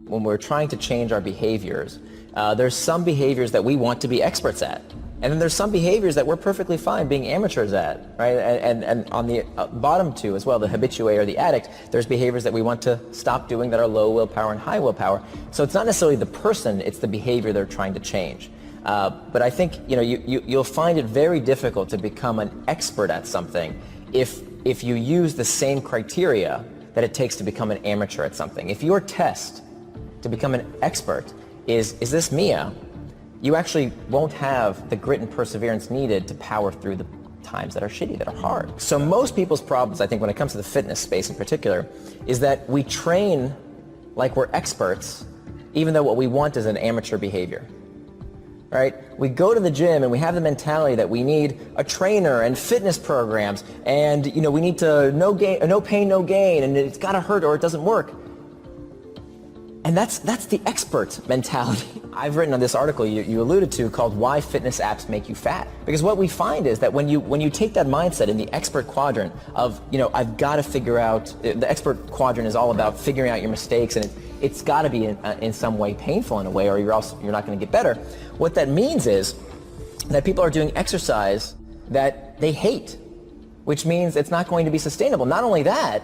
When we're trying to change our behaviors, there's some behaviors that we want to be experts at. And then there's some behaviors that we're perfectly fine being amateurs at, right? And on the bottom two as well, the habitué or the addict, there's behaviors that we want to stop doing that are low willpower and high willpower. So it's not necessarily the person, it's the behavior they're trying to change. But I think you'll find it very difficult to become an expert at something if you use the same criteria that it takes to become an amateur at something. If your test to become an expert is this Mia, you actually won't have the grit and perseverance needed to power through the times that are shitty, that are hard. So most people's problems, I think, when it comes to the fitness space in particular, is that we train like we're experts, even though what we want is an amateur behavior. Right? We go to the gym and we have the mentality that we need a trainer and fitness programs, and we need to no pain, no gain, and it's got to hurt or it doesn't work. And that's the expert mentality. I've written on this article you alluded to called Why Fitness Apps Make You Fat. Because what we find is that when you take that mindset in the expert quadrant of, I've got to figure out, the expert quadrant is all about figuring out your mistakes, and it's got to be in some way painful in a way, or you're not going to get better. What that means is that people are doing exercise that they hate, which means it's not going to be sustainable. Not only that,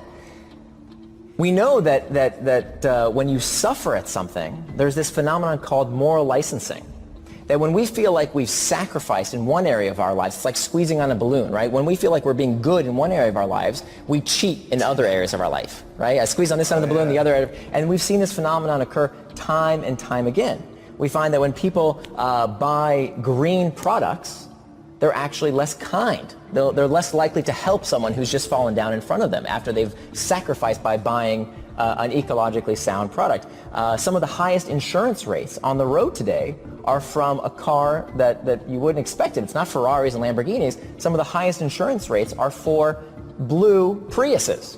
we know that when you suffer at something, there's this phenomenon called moral licensing. That when we feel like we've sacrificed in one area of our lives, it's like squeezing on a balloon, right? When we feel like we're being good in one area of our lives, we cheat in other areas of our life, right? I squeeze on this end of the balloon, the other area, and we've seen this phenomenon occur time and time again. We find that when people buy green products, they're actually less kind. They're less likely to help someone who's just fallen down in front of them after they've sacrificed by buying an ecologically sound product. Some of the highest insurance rates on the road today are from a car that you wouldn't expect it. It's not Ferraris and Lamborghinis. Some of the highest insurance rates are for blue Priuses.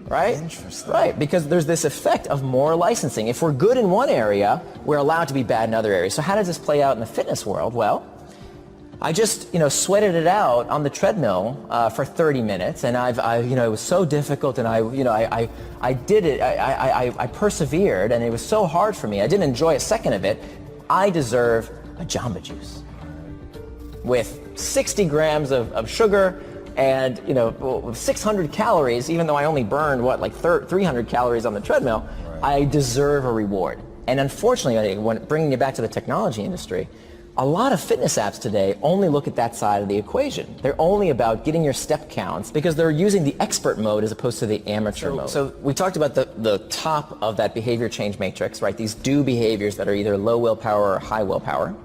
Right? Interesting. Right, because there's this effect of moral licensing. If we're good in one area, we're allowed to be bad in other areas. So how does this play out in the fitness world? Well, I just, sweated it out on the treadmill for 30 minutes, and it was so difficult, and I did it. I persevered, and it was so hard for me. I didn't enjoy a second of it. I deserve a Jamba Juice with 60 grams of sugar and 600 calories. Even though I only burned 300 calories on the treadmill, right. I deserve a reward. And unfortunately, when bringing it back to the technology industry, a lot of fitness apps today only look at that side of the equation. They're only about getting your step counts because they're using the expert mode as opposed to the amateur mode. So we talked about the top of that behavior change matrix, right? These do behaviors that are either low willpower or high willpower.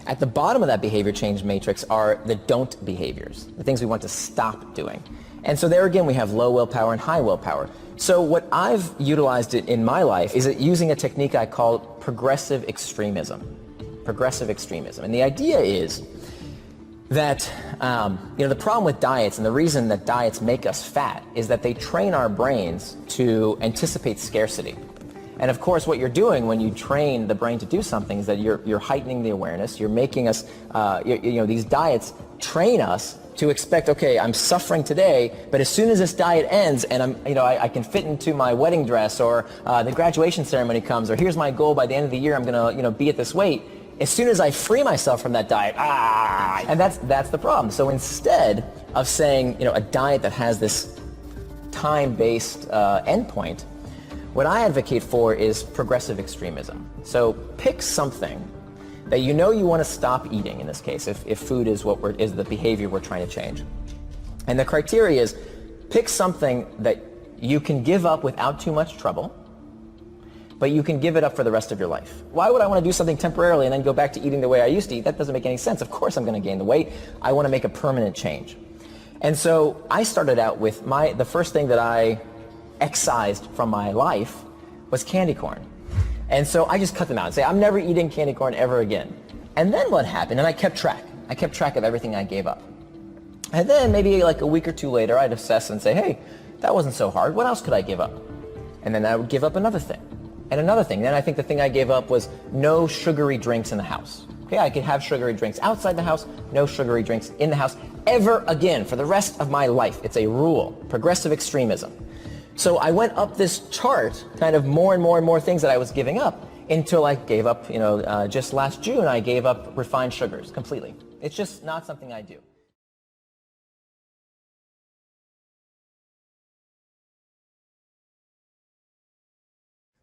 At the bottom of that behavior change matrix are the don't behaviors, the things we want to stop doing. And so there again, we have low willpower and high willpower. So what I've utilized in my life is using a technique I call progressive extremism. Progressive extremism. And the idea is that the problem with diets, and the reason that diets make us fat, is that they train our brains to anticipate scarcity. And of course, what you're doing when you train the brain to do something is that you're heightening the awareness. You're making us, these diets train us to expect, okay, I'm suffering today, but as soon as this diet ends and I can fit into my wedding dress, or the graduation ceremony comes, or here's my goal by the end of the year, I'm gonna, be at this weight. As soon as I free myself from that diet, and that's the problem. So instead of saying, a diet that has this time-based endpoint, what I advocate for is progressive extremism. So pick something that you want to stop eating, in this case, if food is is the behavior we're trying to change. And the criteria is pick something that you can give up without too much trouble, but you can give it up for the rest of your life. Why would I want to do something temporarily and then go back to eating the way I used to eat? That doesn't make any sense. Of course I'm going to gain the weight. I want to make a permanent change. And so I started out with the first thing that I excised from my life was candy corn. And so I just cut them out and say, I'm never eating candy corn ever again. And then what happened, and I kept track. I kept track of everything I gave up. And then maybe like a week or two later, I'd assess and say, hey, that wasn't so hard. What else could I give up? And then I would give up another thing and another thing. Then I think the thing I gave up was no sugary drinks in the house. Okay, I could have sugary drinks outside the house, no sugary drinks in the house ever again for the rest of my life. It's a rule, progressive extremism. So I went up this chart, kind of more and more and more things that I was giving up, until I gave up, just last June, I gave up refined sugars completely. It's just not something I do.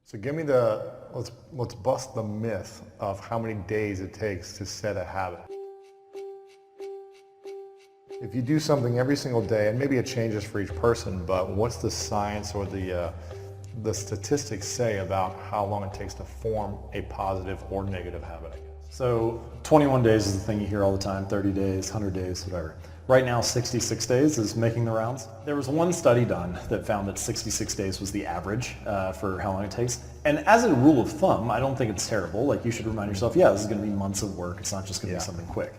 So give me let's bust the myth of how many days it takes to set a habit. If you do something every single day, and maybe it changes for each person, but what's the science or the statistics say about how long it takes to form a positive or negative habit, I guess? So 21 days is the thing you hear all the time, 30 days, 100 days, whatever. Right now, 66 days is making the rounds. There was one study done that found that 66 days was the average for how long it takes. And as a rule of thumb, I don't think it's terrible. Like, you should remind yourself, yeah, this is going to be months of work. It's not just going to be something quick.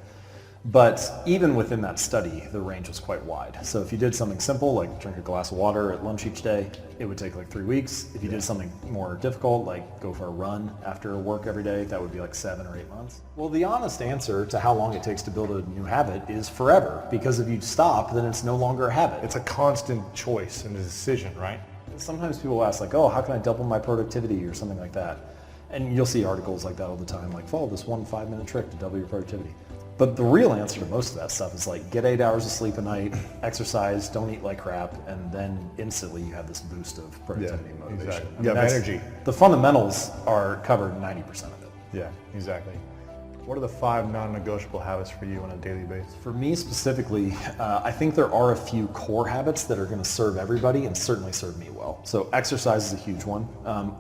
But even within that study, the range was quite wide. So if you did something simple, like drink a glass of water at lunch each day, it would take like 3 weeks. If you did something more difficult, like go for a run after work every day, that would be like 7 or 8 months. Well, the honest answer to how long it takes to build a new habit is forever. Because if you stop, then it's no longer a habit. It's a constant choice and a decision, right? Sometimes people ask like, oh, how can I double my productivity or something like that? And you'll see articles like that all the time, like follow this 1 5-minute trick to double your productivity. But the real answer to most of that stuff is like, get 8 hours of sleep a night, exercise, don't eat like crap, and then instantly you have this boost of productivity and motivation. Exactly. I mean, You have energy. The fundamentals are covered 90% of it. Yeah, exactly. What are the 5 non-negotiable habits for you on a daily basis? For me specifically, I think there are a few core habits that are going to serve everybody and certainly serve me well. So exercise is a huge one.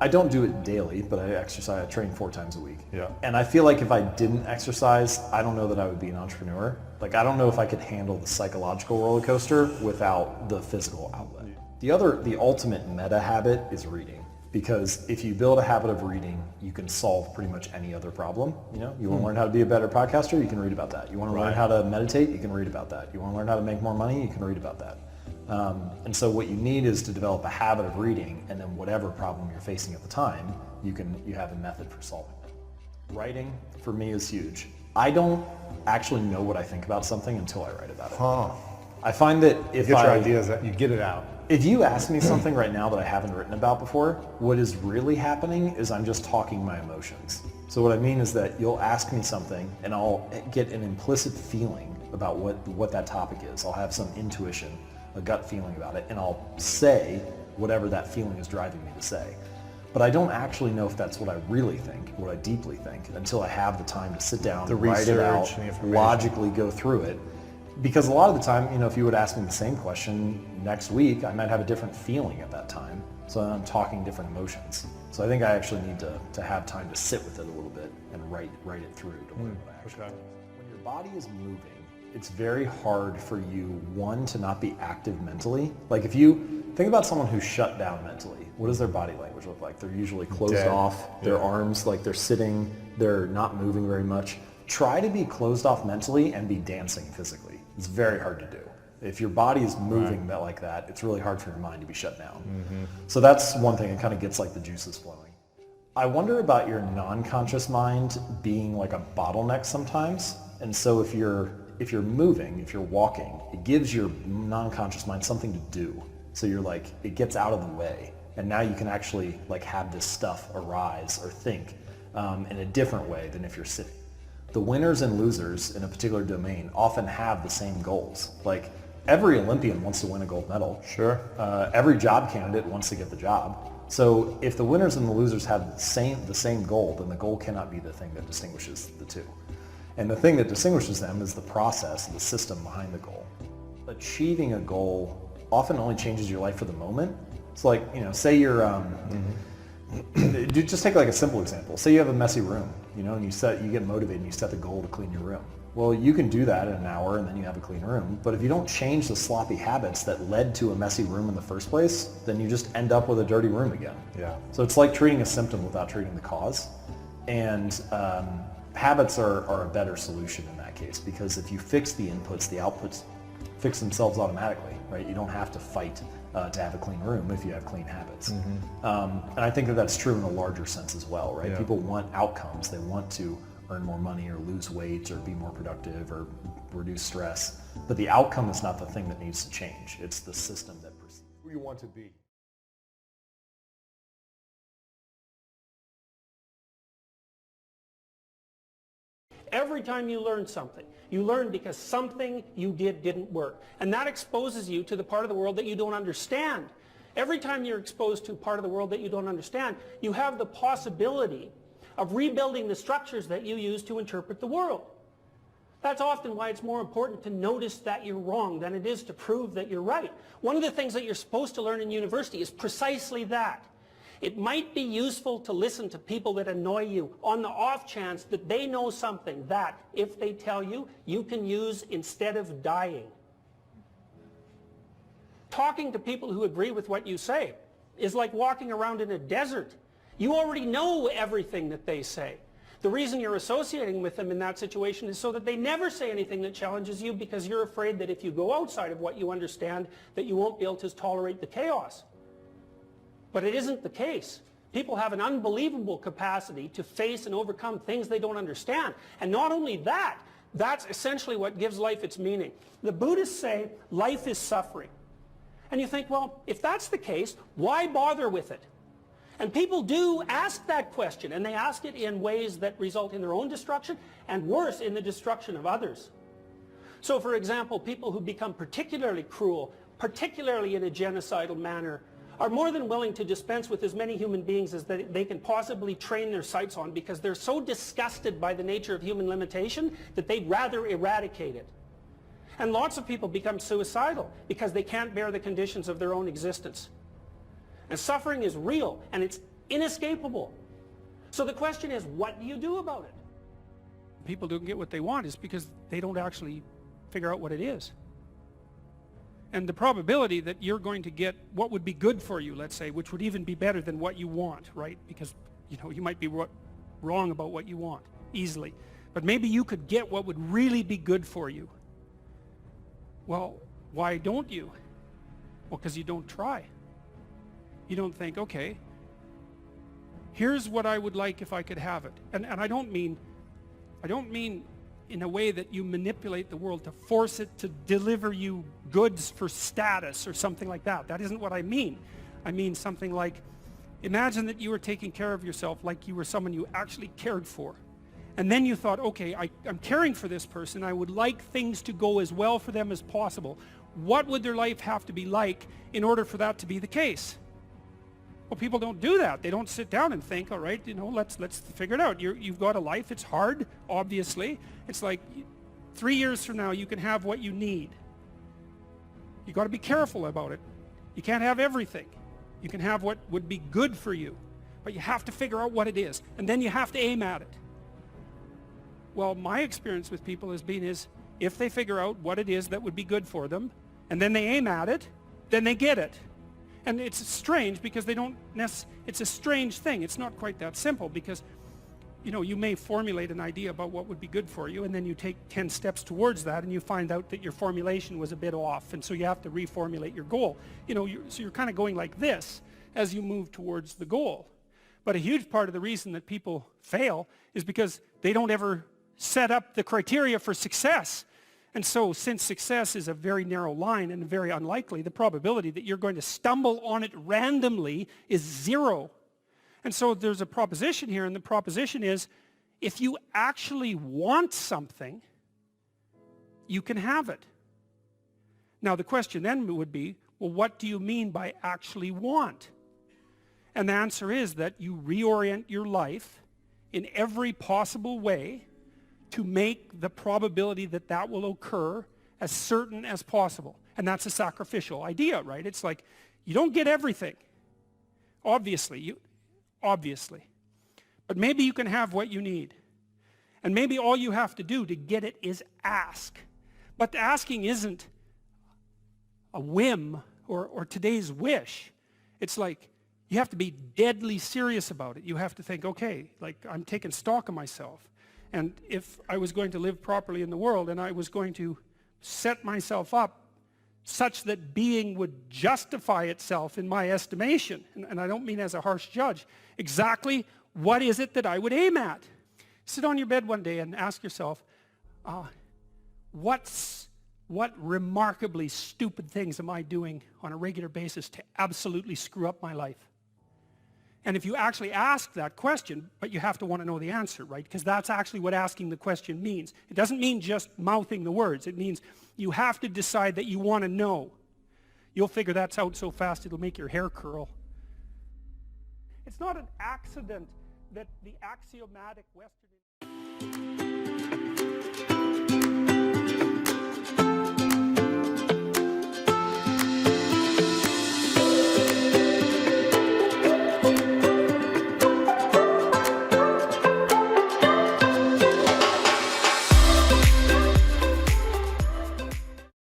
I don't do it daily, but I train 4 times a week. Yeah. And I feel like if I didn't exercise, I don't know that I would be an entrepreneur. Like, I don't know if I could handle the psychological roller coaster without the physical outlet. The ultimate meta habit is reading. Because if you build a habit of reading, you can solve pretty much any other problem. You want to learn how to be a better podcaster, you can read about that. You want to learn how to meditate, you can read about that. You want to learn how to make more money, you can read about that. And so what you need is to develop a habit of reading, and then whatever problem you're facing at the time, you have a method for solving it. Writing, for me, is huge. I don't actually know what I think about something until I write about it. I find that if Get your ideas, you get it out. If you ask me something right now that I haven't written about before, what is really happening is I'm just talking my emotions. So what I mean is that you'll ask me something and I'll get an implicit feeling about what that topic is. I'll have some intuition, a gut feeling about it, and I'll say whatever that feeling is driving me to say. But I don't actually know if that's what I really think, what I deeply think, until I have the time to sit down, write it out, logically go through it. Because a lot of the time, if you would ask me the same question next week, I might have a different feeling at that time. So I'm talking different emotions. So I think I actually need to have time to sit with it a little bit and write it through to learn what I actually think. When your body is moving, it's very hard for you, one, to not be active mentally. Like, if you think about someone who's shut down mentally, what does their body language look like? They're usually closed off, their arms, like they're sitting, they're not moving very much. Try to be closed off mentally and be dancing physically. It's very hard to do. If your body is moving like that, it's really hard for your mind to be shut down. So that's one thing. It kind of gets like the juices flowing. I wonder about your non-conscious mind being like a bottleneck sometimes. And so if you're moving, if you're walking, it gives your non-conscious mind something to do. So you're like, it gets out of the way. And now you can actually like have this stuff arise or think in a different way than if you're sitting. The winners and losers in a particular domain often have the same goals. Like, every Olympian wants to win a gold medal. Sure. Every job candidate wants to get the job. So if the winners and the losers have the same goal, then the goal cannot be the thing that distinguishes the two. And the thing that distinguishes them is the process, the system behind the goal. Achieving a goal often only changes your life for the moment. It's like, say you're, just take like a simple example. Say you have a messy room, and you get motivated and you set the goal to clean your room. Well, you can do that in an hour and then you have a clean room. But if you don't change the sloppy habits that led to a messy room in the first place, then you just end up with a dirty room again. Yeah. So it's like treating a symptom without treating the cause. And habits are a better solution in that case, because if you fix the inputs, the outputs fix themselves automatically, right? You don't have to fight to have a clean room if you have clean habits. And I think that that's true in a larger sense as well, right? Yeah. People want outcomes. They want to earn more money or lose weight or be more productive or reduce stress. But the outcome is not the thing that needs to change. It's the system that proceeds. Who you want to be. Every time you learn something, you learn because something you did didn't work. And that exposes you to the part of the world that you don't understand. Every time you're exposed to a part of the world that you don't understand, you have the possibility of rebuilding the structures that you use to interpret the world. That's often why it's more important to notice that you're wrong than it is to prove that you're right. One of the things that you're supposed to learn in university is precisely that. It might be useful to listen to people that annoy you on the off chance that they know something that, if they tell you, you can use instead of dying. Talking to people who agree with what you say is like walking around in a desert. You already know everything that they say. The reason you're associating with them in that situation is so that they never say anything that challenges you, because you're afraid that if you go outside of what you understand, that you won't be able to tolerate the chaos. But it isn't the case. People have an unbelievable capacity to face and overcome things they don't understand. And not only that, that's essentially what gives life its meaning. The Buddhists say life is suffering. And you think, well, if that's the case, why bother with it? And people do ask that question, and they ask it in ways that result in their own destruction, and worse, in the destruction of others. So, for example, people who become particularly cruel, particularly in a genocidal manner, are more than willing to dispense with as many human beings as they can possibly train their sights on, because they're so disgusted by the nature of human limitation that they'd rather eradicate it. And lots of people become suicidal because they can't bear the conditions of their own existence. And suffering is real, and it's inescapable. So the question is, what do you do about it? People don't get what they want is because they don't actually figure out what it is. And the probability that you're going to get what would be good for you, let's say, which would even be better than what you want, right? Because, you know, you might be wrong about what you want easily. But maybe you could get what would really be good for you. Well, why don't you? Well, because you don't try. You don't think, okay, here's what I would like if I could have it. And I don't mean in a way that you manipulate the world to force it to deliver you goods for status or something like that. That isn't what I mean. I mean something like, imagine that you were taking care of yourself like you were someone you actually cared for. And then you thought, okay, I'm caring for this person. I would like things to go as well for them as possible. What would their life have to be like in order for that to be the case? Well, people don't do that. They don't sit down and think, all right, you know, let's figure it out. You've got a life. It's hard, obviously. It's like 3 years from now, you can have what you need. You got to be careful about it. You can't have everything. You can have what would be good for you, but you have to figure out what it is, and then you have to aim at it. Well, my experience with people has been is if they figure out what it is that would be good for them, and then they aim at it, then they get it. And it's strange because they don't it's a strange thing. It's not quite that simple because, you know, you may formulate an idea about what would be good for you, and then you take 10 steps towards that and you find out that your formulation was a bit off, and so you have to reformulate your goal. You know, so you're kind of going like this as you move towards the goal. But a huge part of the reason that people fail is because they don't ever set up the criteria for success. And so, since success is a very narrow line and very unlikely, the probability that you're going to stumble on it randomly is 0. And so there's a proposition here, and the proposition is, if you actually want something, you can have it. Now the question then would be, well, what do you mean by actually want? And the answer is that you reorient your life in every possible way to make the probability that that will occur as certain as possible. And that's a sacrificial idea, right? It's like, you don't get everything. Obviously. But maybe you can have what you need. And maybe all you have to do to get it is ask. But the asking isn't a whim or today's wish. It's like, you have to be deadly serious about it. You have to think, okay, like I'm taking stock of myself. And if I was going to live properly in the world and I was going to set myself up such that being would justify itself in my estimation, and I don't mean as a harsh judge, exactly what is it that I would aim at? Sit on your bed one day and ask yourself, what remarkably stupid things am I doing on a regular basis to absolutely screw up my life? And if you actually ask that question, but you have to want to know the answer, right? Because that's actually what asking the question means. It doesn't mean just mouthing the words. It means you have to decide that you want to know. You'll figure that out so fast it'll make your hair curl. It's not an accident that the axiomatic Western...